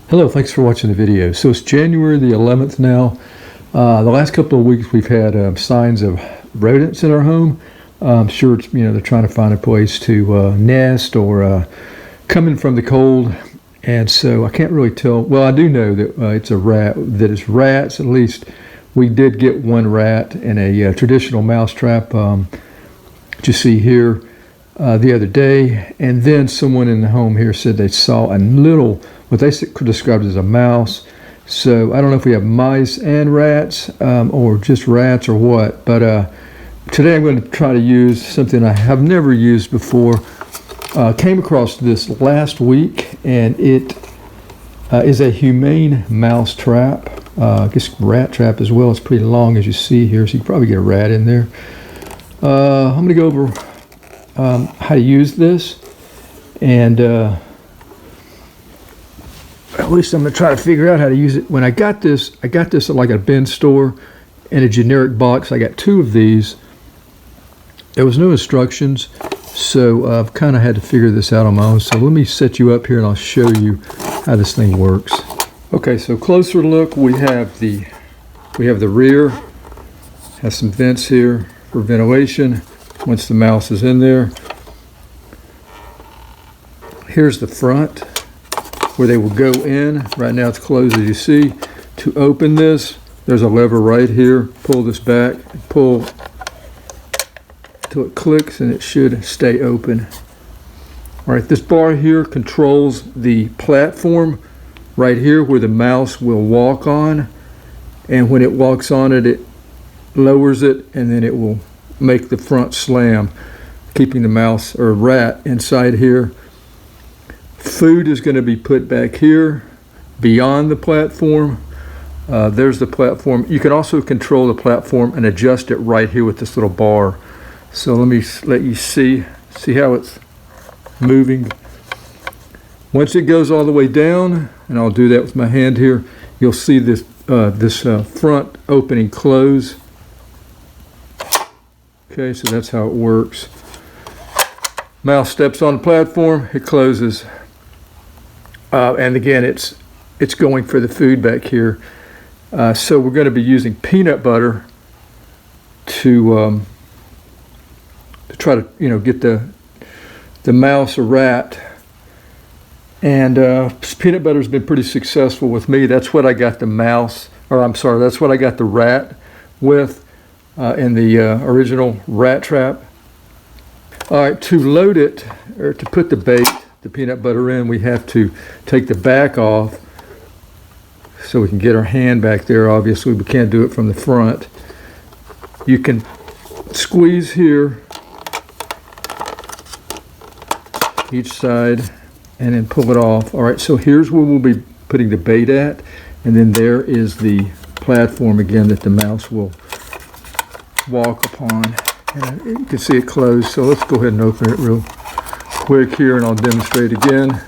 Hello, thanks for watching the video. So it's January the 11th now. The last couple of weeks we've had signs of rodents in our home. I'm sure it's, they're trying to find a place to nest or coming from the cold. And so I can't really tell. Well, I do know that it's a rat, that it's rats. At least we did get one rat in a traditional mouse trap, that you see here the other day. And then someone in the home here said they saw a little, what they described as a mouse. So I don't know if we have mice and rats or just rats or what, but today I'm going to try to use something I have never used before. Came across this last week, and it is a Humane mouse trap. I guess rat trap as well. It's pretty long, as you see here, so you can probably get a rat in there. I'm going to go over how to use this, and at least I'm going to try to figure out how to use it. When I got this at like a bin store in a generic box. I got two of these. There was no instructions, so I've kind of had to figure this out on my own. So let me set you up here and I'll show you how this thing works. Okay, so closer look, we have the rear. Has some vents here for ventilation once the mouse is in there. Here's the front where they will go in. Right now it's closed, as you see. To open this, there's a lever right here. Pull this back, pull till it clicks, and it should stay open. All right, this bar here controls the platform right here where the mouse will walk on. And when it walks on it, it lowers it, and then it will make the front slam, keeping the mouse or rat inside here. Food is going to be put back here beyond the platform. There's the platform. You can also control the platform and adjust it right here with this little bar. So let me let you see how it's moving. Once it goes all the way down, and I'll do that with my hand here, you'll see this front opening close. Okay, so that's how it works. Mouse steps on the platform, it closes. And again, it's going for the food back here. So we're going to be using peanut butter to try to get the mouse or rat. And peanut butter has been pretty successful with me. That's what I got the mouse, or I'm sorry, that's what I got the rat with in the original rat trap. All right, to load it, or to put the bait, the peanut butter in, we have to take the back off so we can get our hand back there. Obviously, we can't do it from the front. You can squeeze here, each side, and then pull it off. All right, so here's where we'll be putting the bait at, and then there is the platform again that the mouse will walk upon. And you can see it closed, so let's go ahead and open it real quick here, and I'll demonstrate again.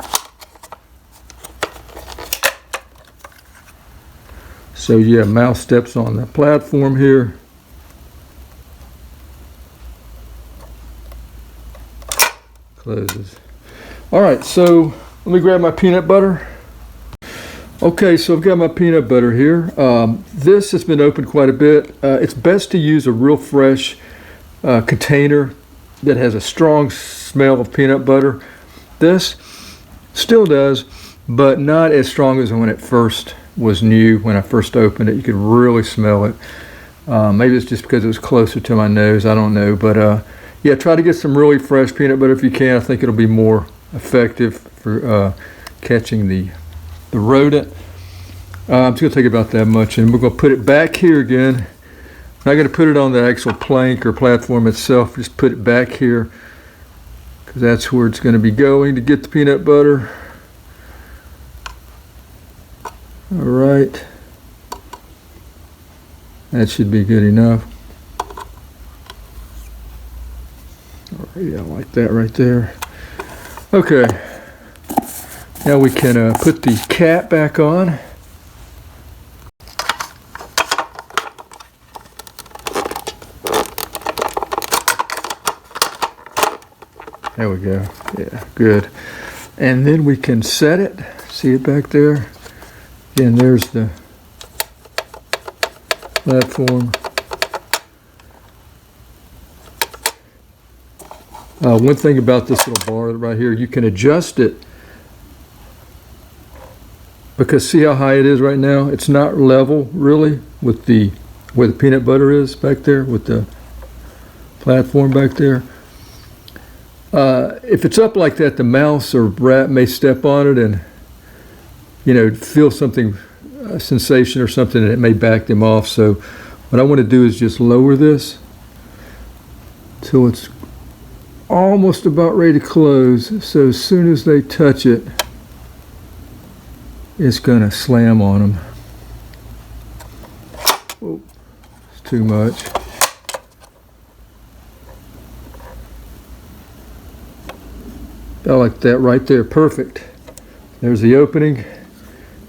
So yeah, mouse steps on the platform here. Closes. All right, so let me grab my peanut butter. Okay, so I've got my peanut butter here. This has been opened quite a bit. It's best to use a real fresh container that has a strong smell of peanut butter. This still does, but not as strong as when it first was new. When I first opened it, you could really smell it. Maybe it's just because it was closer to my nose, I don't know. But yeah, try to get some really fresh peanut butter if you can. I think it'll be more effective for catching the rodent. It's going to take about that much, and we're going to put it back here again. I'm not going to put it on the actual plank or platform itself. Just put it back here because that's where it's going to be going to get the peanut butter. All right. That should be good enough. All right, yeah, I like that right there. Okay. Now we can put the cap back on. There we go. Yeah, good. And then we can set it. See it back there? Then there's the platform. One thing about this little bar right here, you can adjust it, because see how high it is right now? It's not level really with the where the peanut butter is back there, with the platform back there. If it's up like that, the mouse or rat may step on it and, you know, feel something, a sensation or something, and it may back them off. So what I want to do is just lower this till it's almost about ready to close. So as soon as they touch it, it's going to slam on them. Oh, it's too much. I like that right there. Perfect. There's the opening,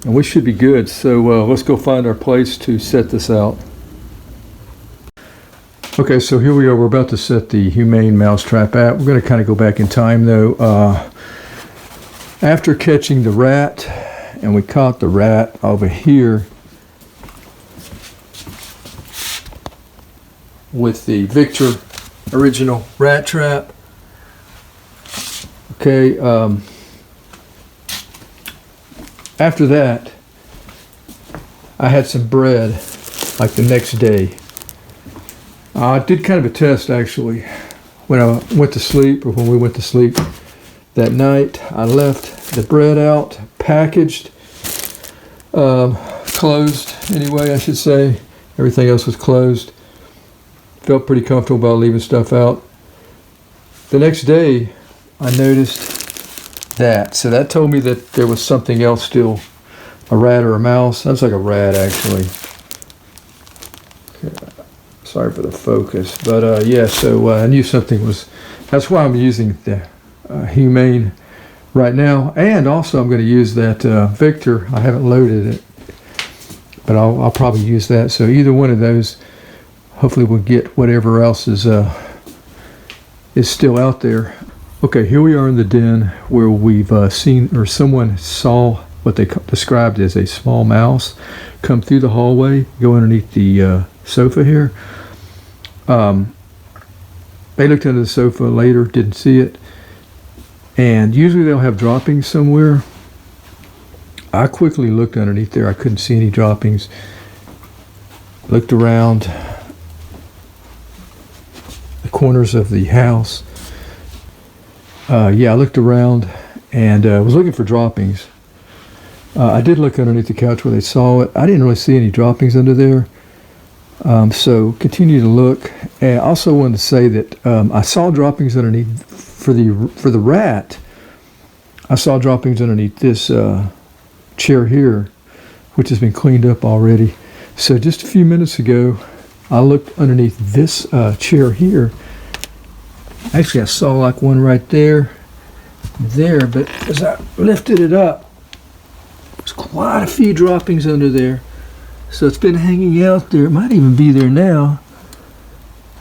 and we should be good. So let's go find our place to set this out. Okay, so here we are. We're about to set the Humane mousetrap out. We're going to kind of go back in time though. After catching the rat, and we caught the rat over here with the Victor original rat trap. Okay, after that, I had some bread like the next day. I did kind of a test actually. When I went to sleep, or when we went to sleep that night, I left the bread out, packaged, closed anyway, I should say. Everything else was closed. Felt pretty comfortable about leaving stuff out. The next day, I noticed that. So that told me that there was something else still, a rat or a mouse. That's like a rat actually. Sorry for the focus, but yeah, so I knew something was, that's why I'm using the Humane right now. And also I'm going to use that Victor. I haven't loaded it, but I'll probably use that. So either one of those, hopefully we'll get whatever else is still out there. Okay, here we are in the den where we've seen, or someone saw what they described as a small mouse come through the hallway, go underneath the sofa here. They looked under the sofa later, didn't see it. And usually they'll have droppings somewhere. I quickly looked underneath there. I couldn't see any droppings. Looked around the corners of the house. Yeah, I looked around and was looking for droppings. I did look underneath the couch where they saw it. I didn't really see any droppings under there. So continue to look. And I also wanted to say that I saw droppings underneath for the rat. I saw droppings underneath this chair here, which has been cleaned up already. So just a few minutes ago, I looked underneath this chair here. Actually, I saw like one right there, but as I lifted it up, there's quite a few droppings under there. So it's been hanging out there. It might even be there now.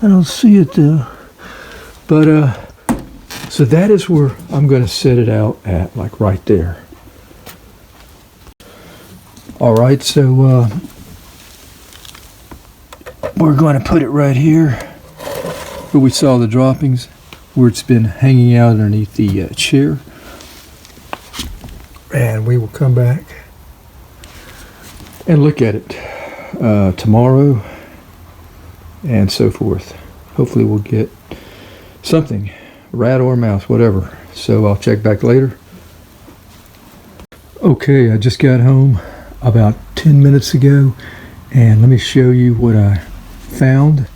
I don't see it though. But so that is where I'm going to set it out at, like right there. All right, so we're going to put it right here where we saw the droppings, where it's been hanging out underneath the chair. And we will come back and look at it tomorrow and so forth. Hopefully we'll get something, rat or mouse, whatever. So I'll check back later. Okay, I just got home about 10 minutes ago, and let me show you what I found.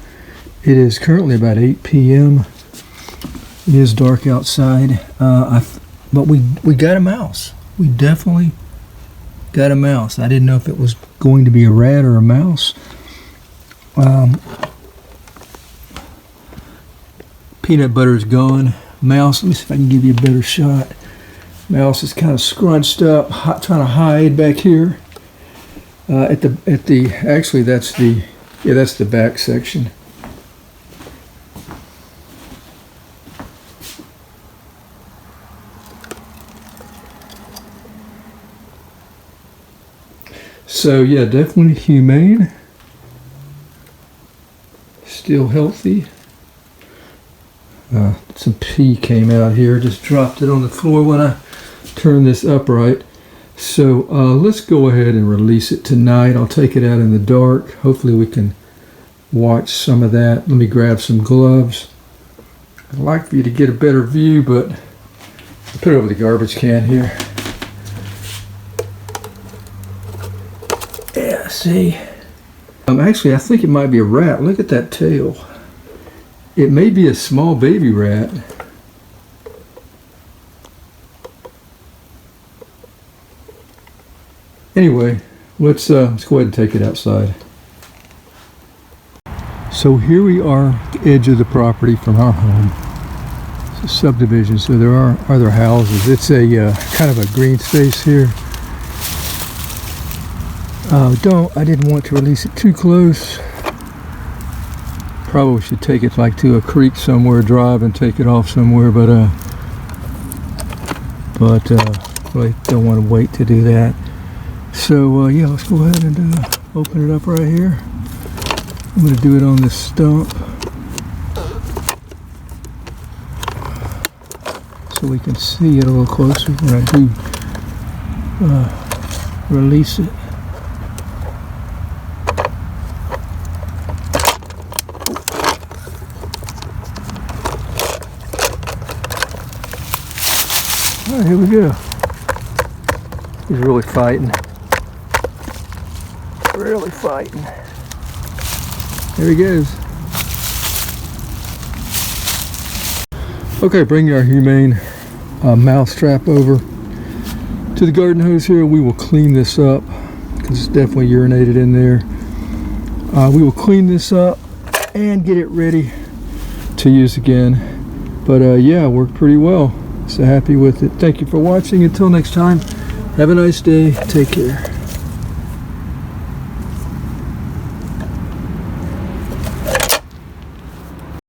It is currently about 8 p.m. It is dark outside, but we got a mouse. We definitely got a mouse. I didn't know if it was going to be a rat or a mouse. Peanut butter is gone. Mouse, let me see if I can give you a better shot. Mouse is kind of scrunched up, trying to hide back here. Actually that's the back section. So yeah, definitely humane. Still healthy. Some pee came out here. Just dropped it on the floor when I turned this upright. So let's go ahead and release it tonight. I'll take it out in the dark. Hopefully we can watch some of that. Let me grab some gloves. I'd like for you to get a better view, but I'll put it over the garbage can here. Yeah, see? Actually, I think it might be a rat. Look at that tail. It may be a small baby rat. Anyway, let's go ahead and take it outside. So here we are at the edge of the property from our home. It's a subdivision, so there are other houses. It's a kind of a green space here. I didn't want to release it too close. Probably should take it like to a creek somewhere, drive and take it off somewhere, but really don't want to wait to do that. So yeah, let's go ahead and open it up right here. I'm going to do it on this stump so we can see it a little closer when I do release it. All right, here we go. He's really fighting. Really fighting. There he goes. Okay, bring our Humane mouse trap over to the garden hose here. We will clean this up because it's definitely urinated in there. We will clean this up and get it ready to use again. But yeah, worked pretty well. So happy with it. Thank you for watching. Until next time, have a nice day. Take care.